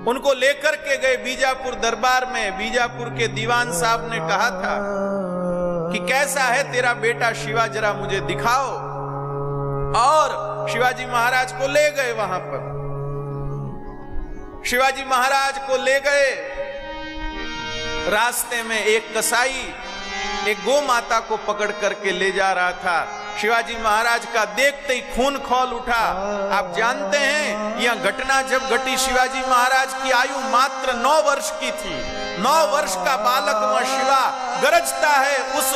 उनको लेकर के गए बीजापुर दरबार में। बीजापुर के दीवान साहब ने कहा था कि कैसा है तेरा बेटा शिवा, जरा मुझे दिखाओ। और शिवाजी महाराज को ले गए वहां पर। शिवाजी महाराज को ले गए। रास्ते में एक कसाई एक गौ माता को पकड़ करके ले जा रहा था। शिवाजी महाराज का देखते ही खून खौल उठा। आप जानते हैं यह घटना जब घटी, शिवाजी महाराज की आयु मात्र 9 वर्ष की थी। 9 वर्ष का बालक वह शिवा गरजता है उस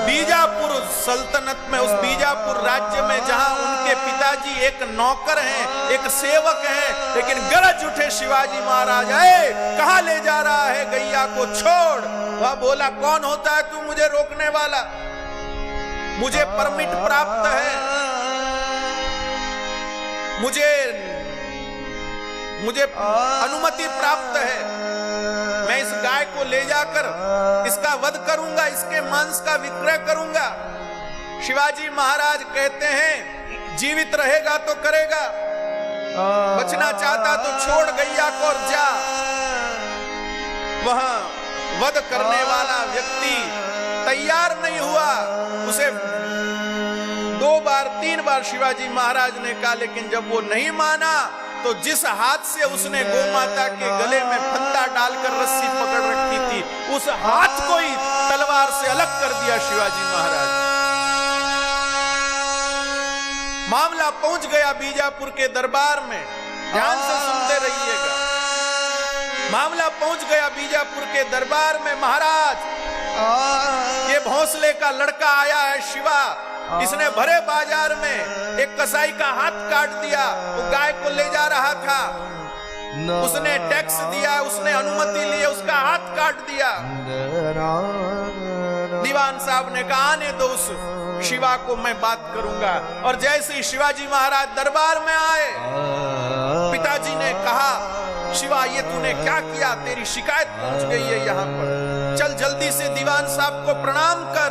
बीजापुर सल्तनत में, उस बीजापुर राज्य में, जहां उनके पिताजी एक नौकर हैं, एक सेवक हैं, लेकिन गरज उठे शिवाजी महाराज, कहां ले जा रहा है गैया को, छोड़। वह बोला, कौन होता है तू मुझे रोकने वाला? मुझे परमिट प्राप्त है, मुझे अनुमति प्राप्त है। मैं इस गाय को ले जाकर इसका वध करूंगा, इसके मांस का विक्रय करूंगा। शिवाजी महाराज कहते हैं जीवित रहेगा तो करेगा, बचना चाहता तो छोड़ गैया को और जा। वह वध करने वाला व्यक्ति तैयार नहीं हुआ। उसे 2 बार 3 बार शिवाजी महाराज ने कहा, लेकिन जब वो नहीं माना तो जिस हाथ से उसने गौ माता के गले में फंदा डालकर रस्सी पकड़ रखी थी, उस हाथ को ही तलवार से अलग कर दिया शिवाजी महाराज। मामला पहुंच गया बीजापुर के दरबार में। ध्यान से सुनते रहिएगा। मामला पहुंच गया बीजापुर के दरबार में। महाराज, ये भोंसले का लड़का आया है शिवा, इसने भरे बाजार में एक कसाई का हाथ काट दिया। वो गाय को ले जा रहा था, उसने टैक्स दिया, उसने अनुमति ली, उसका हाथ काट दिया। दीवान साहब ने कहा, आने दो उस शिवा को, मैं बात करूंगा। और जैसे ही शिवाजी महाराज दरबार में आए, पिताजी ने कहा, शिवा ये तूने क्या किया? तेरी शिकायत पहुंच गई है यहाँ पर, चल जल्दी से दीवान साहब को प्रणाम कर।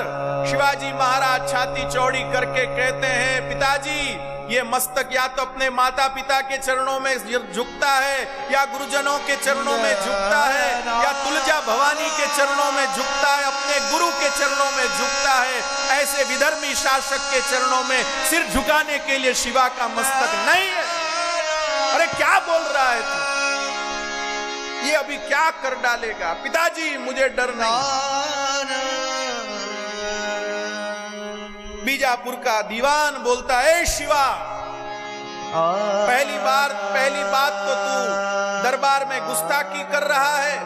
शिवाजी महाराज छाती चौड़ी करके कहते हैं, पिताजी ये मस्तक या तो अपने माता पिता के चरणों में झुकता है, या गुरुजनों के चरणों में झुकता है, या तुलजा भवानी के चरणों में झुकता है, अपने गुरु के चरणों में झुकता है। ऐसे विधर्मी शासक के चरणों में सिर झुकाने के लिए शिवा का मस्तक नहीं है। अरे क्या बोल रहा है तू? ये अभी क्या कर डालेगा? पिताजी मुझे डर नहीं। बीजापुर का दीवान बोलता है, शिवा पहली बात तो तू दरबार में गुस्ताखी कर रहा है,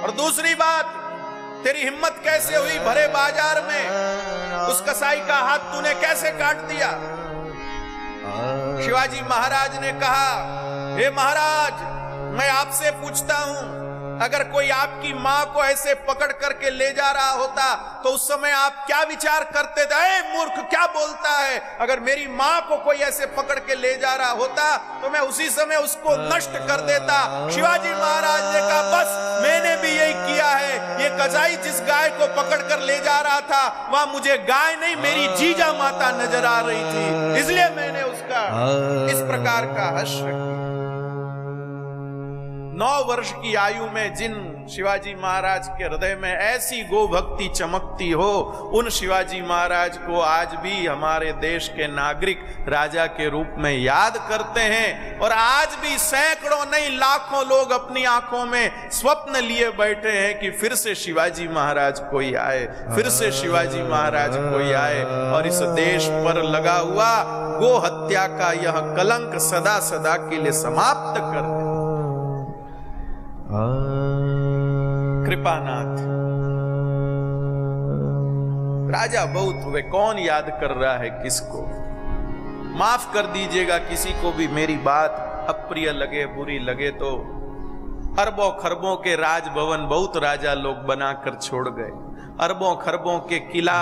और दूसरी बात तेरी हिम्मत कैसे हुई भरे बाजार में उस कसाई का हाथ तूने कैसे काट दिया? शिवाजी महाराज ने कहा, हे महाराज, मैं आपसे पूछता हूं, अगर कोई आपकी मां को ऐसे पकड़ करके ले जा रहा होता तो उस समय आप क्या विचार करते थे? मूर्ख क्या बोलता है? अगर मेरी मां को कोई ऐसे पकड़ के ले जा रहा होता तो मैं उसी समय उसको नष्ट कर देता। शिवाजी महाराज ने कहा, बस मैंने भी यही किया है। ये कसाई जिस गाय को पकड़ कर ले जा रहा था, वहां मुझे गाय नहीं मेरी जीजा माता नजर आ रही थी, इसलिए मैंने उसका इस प्रकार का हश्र किया। 9 वर्ष की आयु में जिन शिवाजी महाराज के हृदय में ऐसी गो भक्ति चमकती हो, उन शिवाजी महाराज को आज भी हमारे देश के नागरिक राजा के रूप में याद करते हैं। और आज भी सैकड़ों नहीं लाखों लोग अपनी आंखों में स्वप्न लिए बैठे हैं कि फिर से शिवाजी महाराज कोई आए, फिर से शिवाजी महाराज कोई आए, और इस देश पर लगा हुआ गो हत्या का यह कलंक सदा सदा के लिए समाप्त कर दे। कृपानाथ राजा बहुत हुए, कौन याद कर रहा है किसको? माफ कर दीजिएगा किसी को भी मेरी बात अप्रिय लगे, बुरी लगे तो। अरबों खरबों के राजभवन बहुत राजा लोग बनाकर छोड़ गए, अरबों खरबों के किला,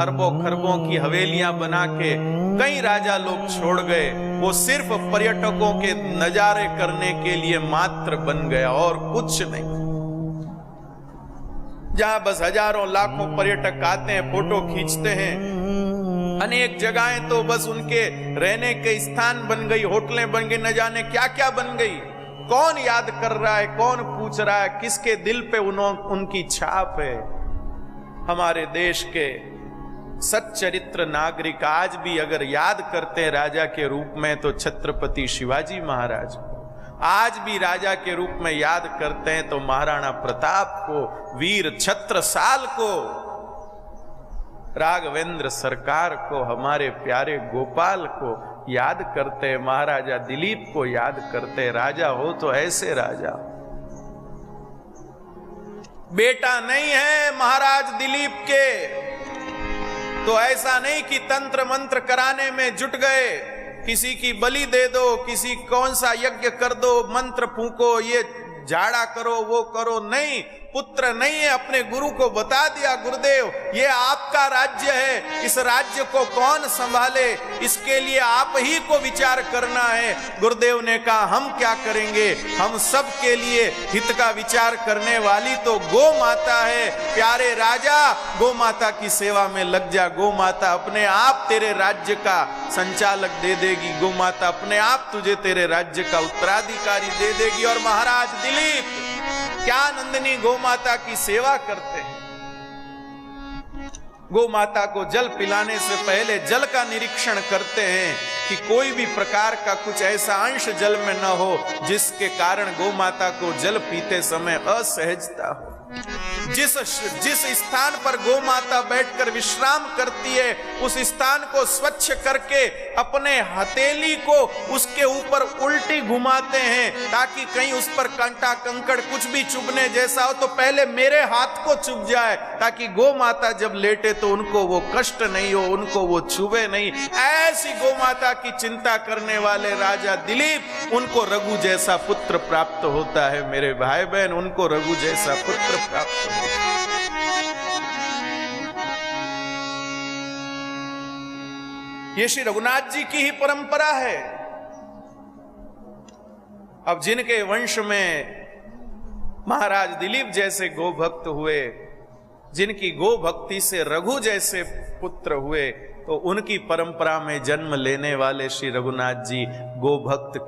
अरबों खरबों की हवेलियां बना के कई राजा लोग छोड़ गए। वो सिर्फ पर्यटकों के नजारे करने के लिए मात्र बन गया और कुछ नहीं। जहां बस हजारों लाखों पर्यटक आते हैं, फोटो खींचते हैं, अनेक जगहें तो बस उनके रहने के स्थान बन गई, होटलें बन गई, न जाने क्या क्या बन गई। कौन याद कर रहा है, कौन पूछ रहा है, किसके दिल पे उनकी छाप है। हमारे देश के सच्चरित्र नागरिक आज भी अगर याद करते हैं राजा के रूप में तो छत्रपति शिवाजी महाराज को, आज भी राजा के रूप में याद करते हैं तो महाराणा प्रताप को, वीर छत्रसाल को, राघवेंद्र सरकार को, हमारे प्यारे गोपाल को याद करते हैं, महाराजा दिलीप को याद करते हैं। राजा हो तो ऐसे राजा। बेटा नहीं है महाराज दिलीप के तो ऐसा नहीं कि तंत्र मंत्र कराने में जुट गए, किसी की बलि दे दो, किसी कौन सा यज्ञ कर दो, मंत्र फूंको, ये झाड़ा करो, वो करो, नहीं। पुत्र नहीं है, अपने गुरु को बता दिया, गुरुदेव ये आपका राज्य है, इस राज्य को कौन संभाले, इसके लिए आप ही को विचार करना है। गुरुदेव ने कहा हम क्या करेंगे, हम सब के लिए हित का विचार करने वाली तो गो माता है। प्यारे राजा गो माता की सेवा में लग जा, गो माता अपने आप तेरे राज्य का संचालक दे देगी, गो माता अपने आप तुझे तेरे राज्य का उत्तराधिकारी दे देगी। और महाराज दिलीप क्या नंदिनी गो माता की सेवा करते हैं। गो माता को जल पिलाने से पहले जल का निरीक्षण करते हैं कि कोई भी प्रकार का कुछ ऐसा अंश जल में न हो जिसके कारण गो माता को जल पीते समय असहजता हो। जिस स्थान पर गो माता बैठकर विश्राम करती है उस स्थान को स्वच्छ करके अपने हथेली को उसके ऊपर उल्टी घुमाते हैं ताकि कहीं उस पर कांटा कंकड़ कुछ भी चुभने जैसा हो तो पहले मेरे हाथ को चुभ जाए, ताकि गो माता जब लेटे तो उनको वो कष्ट नहीं हो, उनको वो छुए नहीं। ऐसी गो माता की चिंता करने वाले राजा दिलीप, उनको रघु जैसा पुत्र प्राप्त होता है। मेरे भाई बहन, उनको रघु जैसा पुत्र प्राप्त होता है। ये श्री रघुनाथ जी की ही परंपरा है। अब जिनके वंश में महाराज दिलीप जैसे गो भक्त हुए, जिनकी गो भक्ति से रघु जैसे पुत्र हुए, तो उनकी परंपरा में जन्म लेने वाले श्री रघुनाथ जी गो भक्त